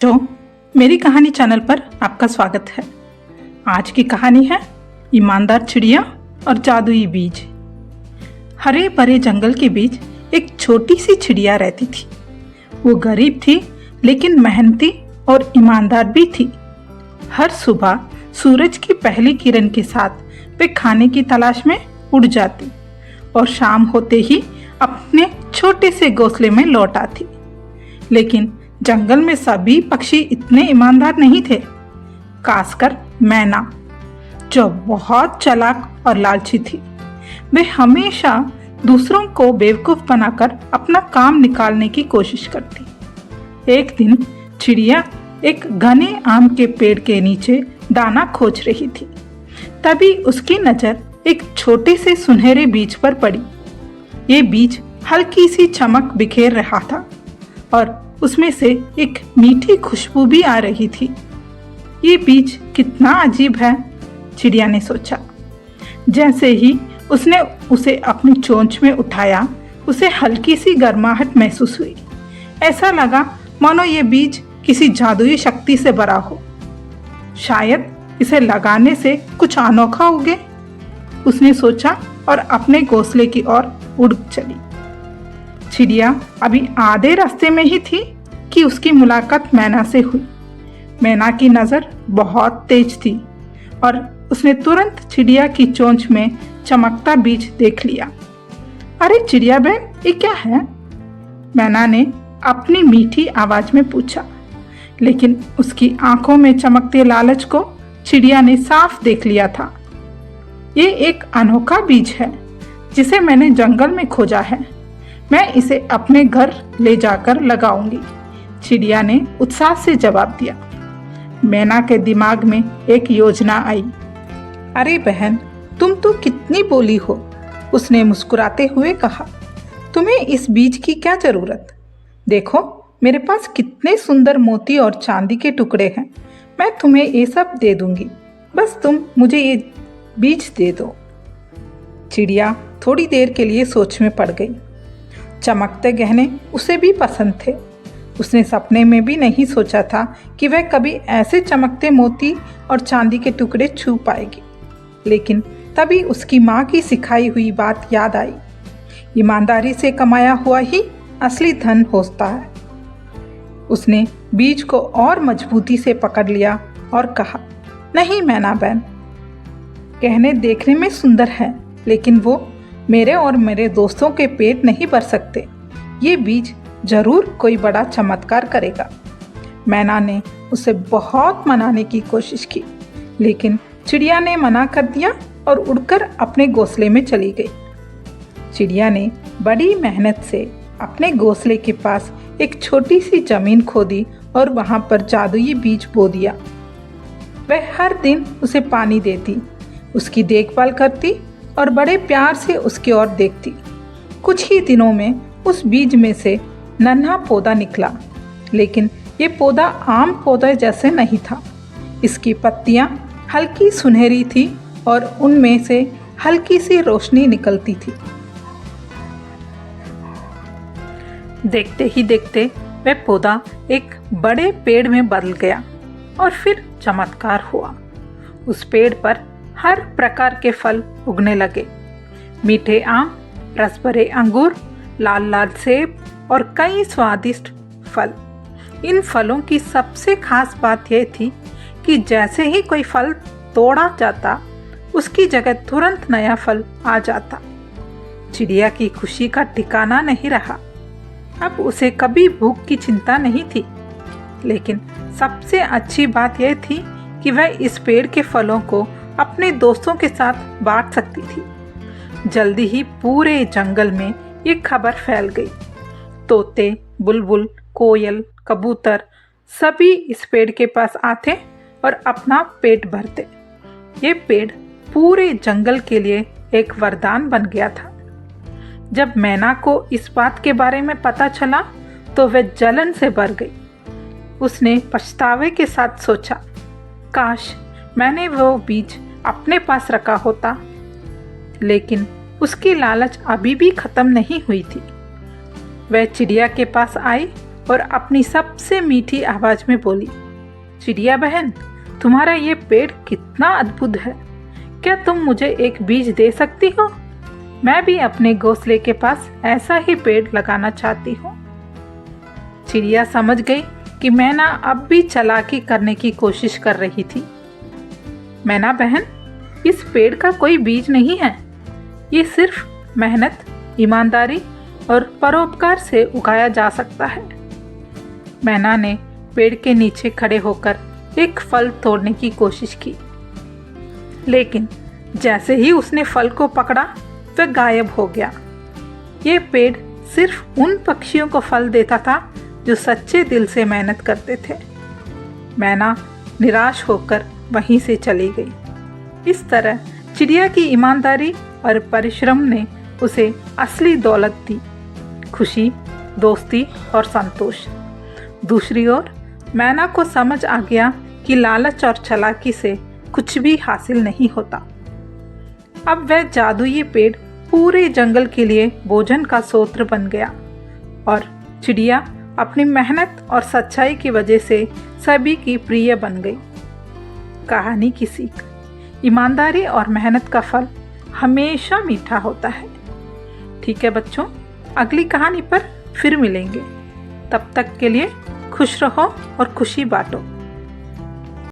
तो मेरी कहानी चैनल पर आपका स्वागत है। आज की कहानी है ईमानदार चिड़िया और जादुई बीज। हरे भरे जंगल के बीच एक छोटी सी चिड़िया रहती थी। वो गरीब थी लेकिन मेहनती और ईमानदार भी थी। हर सुबह सूरज की पहली किरण के साथ वे खाने की तलाश में उड़ जाती और शाम होते ही अपने छोटे से घोंसले में लौट आती। लेकिन जंगल में सभी पक्षी इतने ईमानदार नहीं थे, खासकर मैना, जो बहुत चालाक और लालची थी। वे हमेशा दूसरों को बेवकूफ बनाकर अपना काम निकालने की कोशिश करती। एक दिन चिड़िया एक घने आम के पेड़ के नीचे दाना खोज रही थी। तभी उसकी नजर एक छोटे से सुनहरे बीज पर पड़ी। ये बीज हल्की सी चमक बिखेर रहा था और उसमें से एक मीठी खुशबू भी आ रही थी। ये बीज कितना अजीब है, चिड़िया ने सोचा। जैसे ही उसने उसे अपनी चोंच में उठाया, उसे हल्की सी गर्माहट महसूस हुई। ऐसा लगा मानो ये बीज किसी जादुई शक्ति से भरा हो। शायद इसे लगाने से कुछ अनोखा उगे, उसने सोचा और अपने घोंसले की ओर उड़ चली। चिड़िया अभी आधे रास्ते में ही थी कि उसकी मुलाकात मैना से हुई। मैना की नज़र बहुत तेज थी और उसने तुरंत चिड़िया की चोंच में चमकता बीज देख लिया। अरे चिड़िया बहन, ये क्या है? मैना ने अपनी मीठी आवाज में पूछा, लेकिन उसकी आंखों में चमकते लालच को चिड़िया ने साफ देख लिया था। ये एक अनोखा बीज है जिसे मैंने जंगल में खोजा है। मैं इसे अपने घर ले जाकर लगाऊंगी, चिड़िया ने उत्साह से जवाब दिया। मैना के दिमाग में एक योजना आई। अरे बहन, तुम तो कितनी बोली हो, उसने मुस्कुराते हुए कहा। तुम्हें इस बीज की क्या जरूरत? देखो मेरे पास कितने सुंदर मोती और चांदी के टुकड़े हैं। मैं तुम्हें ये सब दे दूंगी, बस तुम मुझे ये बीज दे दो। चिड़िया थोड़ी देर के लिए सोच में पड़ गई। चमकते गहने उसे भी पसंद थे। उसने सपने में भी नहीं सोचा था कि वह कभी ऐसे चमकते मोती और चांदी के टुकड़े छू पाएगी। लेकिन तभी उसकी माँ की सिखाई हुई बात याद आई। ईमानदारी से कमाया हुआ ही असली धन होता है। उसने बीज को और मजबूती से पकड़ लिया और कहा, नहीं मैना बहन, गहने देखने में सुंदर हैं, लेकिन वो मेरे और मेरे दोस्तों के पेट नहीं भर सकते। ये बीज जरूर कोई बड़ा चमत्कार करेगा। मैना ने उसे बहुत मनाने की कोशिश की, लेकिन चिड़िया ने मना कर दिया और उड़कर अपने घोंसले में चली गई। चिड़िया ने बड़ी मेहनत से अपने घोंसले के पास एक छोटी सी जमीन खोदी और वहां पर जादुई बीज बो दिया। वह हर दिन उसे पानी देती, उसकी देखभाल करती और बड़े प्यार से उसकी ओर देखती। कुछ ही दिनों में उस बीज में से नन्हा पौधा निकला, लेकिन ये पौधा आम पौधे जैसे नहीं था। इसकी पत्तियां हल्की सुनहरी थी और उनमें से हल्की सी रोशनी निकलती थी। देखते ही देखते वह पौधा एक बड़े पेड़ में बदल गया और फिर चमत्कार हुआ। उस पेड़ पर हर प्रकार के फल उगने लगे। मीठे आम, रसभरे अंगूर, लाल लाल सेब और कई स्वादिष्ट फल। इन फलों की सबसे खास बात यह थी कि जैसे ही कोई फल तोड़ा जाता, उसकी जगह तुरंत नया फल आ जाता। चिड़िया की खुशी का ठिकाना नहीं रहा। अब उसे कभी भूख की चिंता नहीं थी। लेकिन सबसे अच्छी बात यह थी कि वह इस पेड़ के फलों को अपने दोस्तों के साथ बांट सकती थी। जल्दी ही पूरे जंगल में ये खबर फैल गई। तोते, बुलबुल, कोयल, कबूतर सभी इस पेड़ के पास आते और अपना पेट भरते। ये पेड़ पूरे जंगल के लिए एक वरदान बन गया था। जब मैना को इस बात के बारे में पता चला तो वह जलन से भर गई। उसने पछतावे के साथ सोचा, काश मैंने वो बीज अपने पास रखा होता। लेकिन उसकी लालच अभी भी खत्म नहीं हुई थी। वह चिड़िया के पास आई और अपनी सबसे मीठी आवाज में बोली, चिड़िया बहन, तुम्हारा ये पेड़ कितना अद्भुत है। क्या तुम मुझे एक बीज दे सकती हो? मैं भी अपने घोंसले के पास ऐसा ही पेड़ लगाना चाहती हूँ। चिड़िया समझ गई कि मैना अब भी चालाकी करने की कोशिश कर रही थी। मैना बहन, इस पेड़ का कोई बीज नहीं है। ये सिर्फ मेहनत, ईमानदारी और परोपकार से उगाया जा सकता है। मैना ने पेड़ के नीचे खड़े होकर एक फल तोड़ने की कोशिश की, लेकिन जैसे ही उसने फल को पकड़ा वह गायब हो गया। ये पेड़ सिर्फ उन पक्षियों को फल देता था जो सच्चे दिल से मेहनत करते थे। मैना निराश होकर वहीं से चली गई। इस तरह चिड़िया की ईमानदारी और परिश्रम ने उसे असली दौलत दी, खुशी, दोस्ती और संतोष। दूसरी ओर मैना को समझ आ गया कि लालच और चालाकी से कुछ भी हासिल नहीं होता। अब वह जादुई पेड़ पूरे जंगल के लिए भोजन का स्रोत बन गया और चिड़िया अपनी मेहनत और सच्चाई की वजह से सभी की प्रिय बन गई। कहानी की सीख, ईमानदारी और मेहनत का फल हमेशा मीठा होता है। ठीक है बच्चों, अगली कहानी पर फिर मिलेंगे। तब तक के लिए खुश रहो और खुशी बांटो।